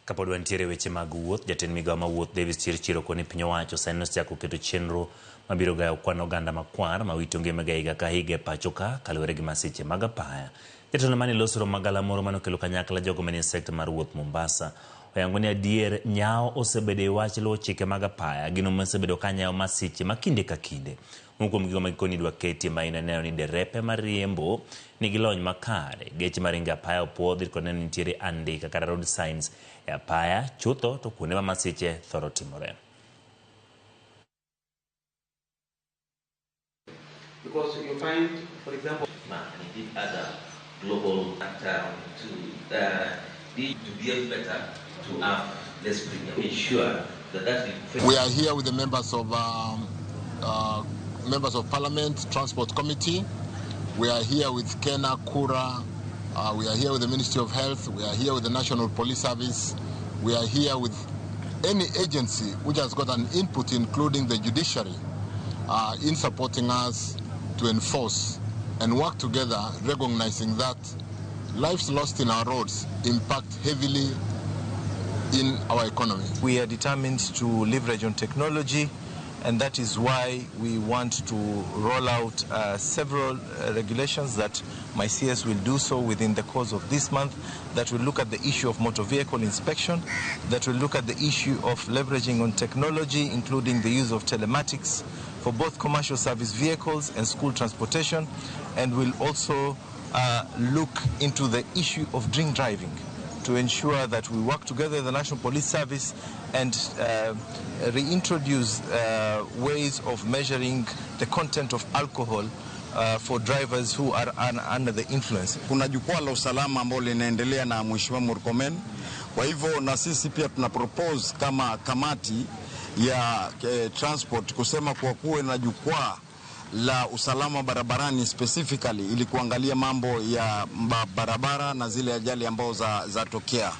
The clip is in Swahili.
Kapod wantiere weche mag wuoth, jatend migao ma wuoth Davis Chirchir koni piny owacho sani osechako keto chenro mabiro gayo kwan oganda makwar mawito ngimagi higa ka higa e pacho ka kaluwore gi masiche mag apaya. Jatelo mane loso magala moro manokelo kanyakla jogo manie sekta mar wuoth Mombasa oyango ni adier nyao osebedo e wach luwo chike mag apaya gino mosebedo ka nyayo masiche ma kinde ka kinde. Kuom gigo magikoni dwa keti maina neno ni derepe mariembo nigi lony makare, geche maringo apaya opuodhi kod neno nitiere andika kata road signs e apaya chutho to kuonde ma masiche thoro timore. Because you find, for example, he did other global to be better to have less premium, ensure that we are here with the members of Parliament, Transport Committee. We are here with Kena, Kura. We are here with the Ministry of Health. We are here with the National Police Service. We are here with any agency which has got an input, including the judiciary, in supporting us to enforce and work together, recognizing that lives lost in our roads impact heavily in our economy. We are determined to leverage on technology, and that is why we want to roll out several regulations that my CS will do so within the course of this month, that will look at the issue of motor vehicle inspection, that will look at the issue of leveraging on technology, including the use of telematics for both commercial service vehicles and school transportation, and will also look into the issue of drink driving to ensure that we work together with the National Police Service and reintroduce ways of measuring the content of alcohol for drivers who are under the influence. Kuna jukwaa la usalama ambalo linaendelea na Mheshimiwa Murkomen. Kwa hivyo na sisi pia tuna propose kama kamati ya transport kusema kwa kuwe na jukwaa la usalama barabarani specifically ili kuangalia mambo ya barabara na zile ajali ambazo zatokea.